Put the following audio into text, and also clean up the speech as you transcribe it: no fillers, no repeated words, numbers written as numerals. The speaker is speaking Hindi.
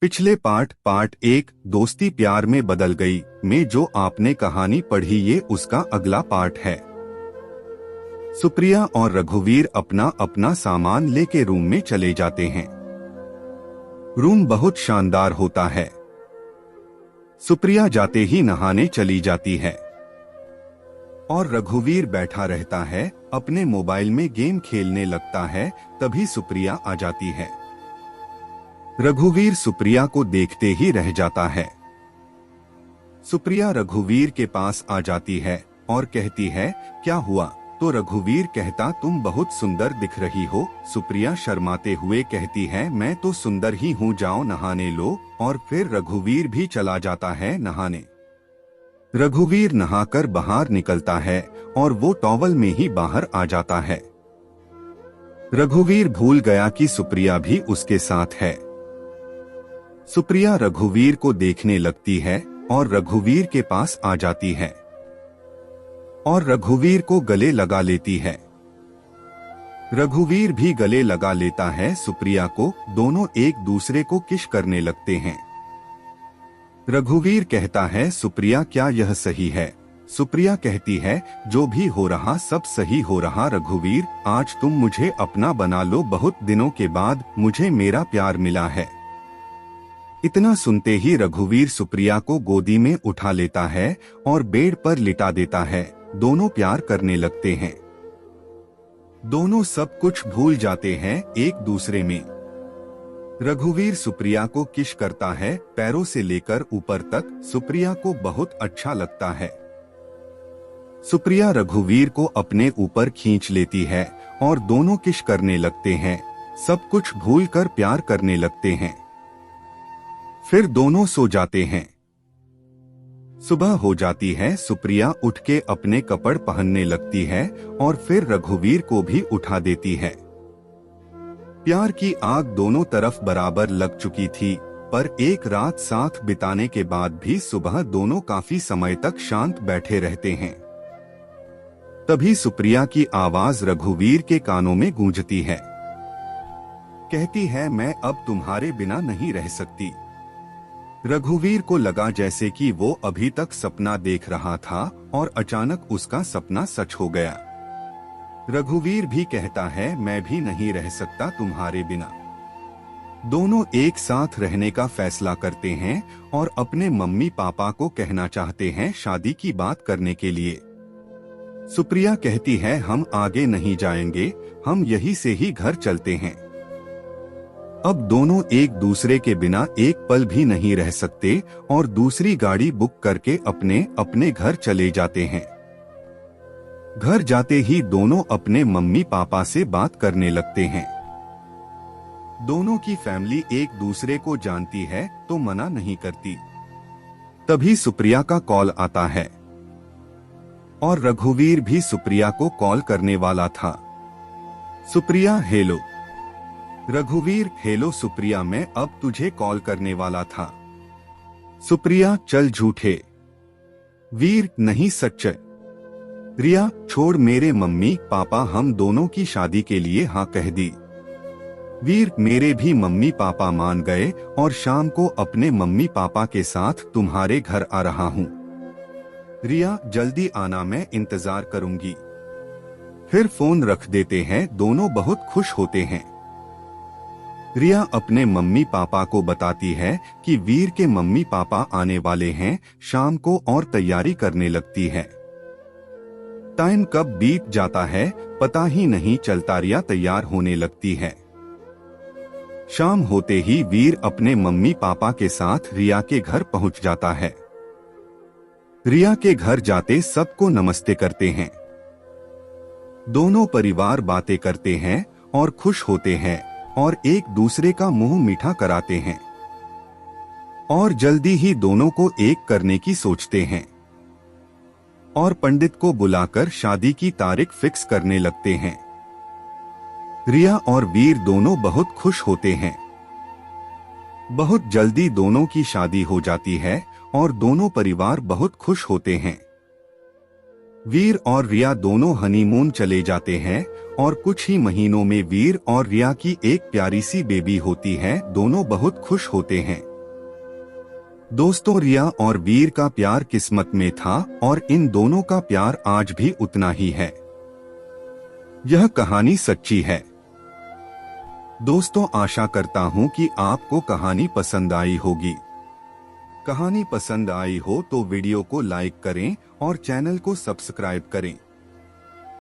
पिछले पार्ट 1 दोस्ती प्यार में बदल गई में जो आपने कहानी पढ़ी ये उसका अगला पार्ट है। सुप्रिया और रघुवीर अपना अपना सामान लेके रूम में चले जाते हैं। रूम बहुत शानदार होता है। सुप्रिया जाते ही नहाने चली जाती है और रघुवीर बैठा रहता है, अपने मोबाइल में गेम खेलने लगता है। तभी सुप्रिया आ जाती है। रघुवीर सुप्रिया को देखते ही रह जाता है। सुप्रिया रघुवीर के पास आ जाती है और कहती है, क्या हुआ? तो रघुवीर कहता, तुम बहुत सुंदर दिख रही हो। सुप्रिया शर्माते हुए कहती है, मैं तो सुंदर ही हूँ, जाओ नहाने लो। और फिर रघुवीर भी चला जाता है नहाने। रघुवीर नहाकर बाहर निकलता है और वो टॉवल में ही बाहर आ जाता है। रघुवीर भूल गया कि सुप्रिया भी उसके साथ है। सुप्रिया रघुवीर को देखने लगती है और रघुवीर के पास आ जाती है और रघुवीर को गले लगा लेती है। रघुवीर भी गले लगा लेता है सुप्रिया को। दोनों एक दूसरे को किस करने लगते हैं। रघुवीर कहता है, सुप्रिया क्या यह सही है? सुप्रिया कहती है, जो भी हो रहा सब सही हो रहा रघुवीर, आज तुम मुझे अपना बना लो। बहुत दिनों के बाद मुझे मेरा प्यार मिला है। इतना सुनते ही रघुवीर सुप्रिया को गोदी में उठा लेता है और बेड पर लिटा देता है। दोनों प्यार करने लगते हैं। दोनों सब कुछ भूल जाते हैं एक दूसरे में। रघुवीर सुप्रिया को किस करता है, पैरों से लेकर ऊपर तक। सुप्रिया को बहुत अच्छा लगता है। सुप्रिया रघुवीर को अपने ऊपर खींच लेती है और दोनों किस करने लगते हैं। सब कुछ भूलकर प्यार करने लगते हैं। फिर दोनों सो जाते हैं। सुबह हो जाती है। सुप्रिया उठ के अपने कपड़े पहनने लगती है और फिर रघुवीर को भी उठा देती है। प्यार की आग दोनों तरफ बराबर लग चुकी थी, पर एक रात साथ बिताने के बाद भी सुबह दोनों काफी समय तक शांत बैठे रहते हैं। तभी सुप्रिया की आवाज रघुवीर के कानों में गूंजती है। कहती है, मैं अब तुम्हारे बिना नहीं रह सकती। रघुवीर को लगा जैसे कि वो अभी तक सपना देख रहा था और अचानक उसका सपना सच हो गया। रघुवीर भी कहता है, मैं भी नहीं रह सकता तुम्हारे बिना। दोनों एक साथ रहने का फैसला करते हैं और अपने मम्मी पापा को कहना चाहते हैं शादी की बात करने के लिए। सुप्रिया कहती है, हम आगे नहीं जाएंगे, हम यहीं से ही घर चलते हैं। अब दोनों एक दूसरे के बिना एक पल भी नहीं रह सकते और दूसरी गाड़ी बुक करके अपने अपने घर चले जाते हैं। घर जाते ही दोनों अपने मम्मी पापा से बात करने लगते हैं। दोनों की फैमिली एक दूसरे को जानती है तो मना नहीं करती। तभी सुप्रिया का कॉल आता है और रघुवीर भी सुप्रिया को कॉल करने वाला था। सुप्रिया, हेलो। रघुवीर, हेलो सुप्रिया, मैं अब तुझे कॉल करने वाला था। सुप्रिया, चल झूठे। वीर, नहीं सच्चे। रिया, छोड़, मेरे मम्मी पापा हम दोनों की शादी के लिए हाँ कह दी। वीर, मेरे भी मम्मी पापा मान गए और शाम को अपने मम्मी पापा के साथ तुम्हारे घर आ रहा हूँ। रिया, जल्दी आना, मैं इंतजार करूंगी। फिर फोन रख देते हैं। दोनों बहुत खुश होते हैं। रिया अपने मम्मी पापा को बताती है कि वीर के मम्मी पापा आने वाले हैं शाम को और तैयारी करने लगती है। टाइम कब बीत जाता है पता ही नहीं चलता। रिया तैयार होने लगती है। शाम होते ही वीर अपने मम्मी पापा के साथ रिया के घर पहुंच जाता है। रिया के घर जाते सबको नमस्ते करते हैं। दोनों परिवार बातें करते हैं और खुश होते हैं और एक दूसरे का मुंह मीठा कराते हैं और जल्दी ही दोनों को एक करने की सोचते हैं और पंडित को बुलाकर शादी की तारीख फिक्स करने लगते हैं। रिया और वीर दोनों बहुत खुश होते हैं। बहुत जल्दी दोनों की शादी हो जाती है और दोनों परिवार बहुत खुश होते हैं। वीर और रिया दोनों हनीमून चले जाते हैं और कुछ ही महीनों में वीर और रिया की एक प्यारी सी बेबी होती है। दोनों बहुत खुश होते हैं। दोस्तों, रिया और वीर का प्यार किस्मत में था और इन दोनों का प्यार आज भी उतना ही है। यह कहानी सच्ची है। दोस्तों, आशा करता हूं कि आपको कहानी पसंद आई होगी। कहानी पसंद आई हो तो वीडियो को लाइक करें और चैनल को सब्सक्राइब करें।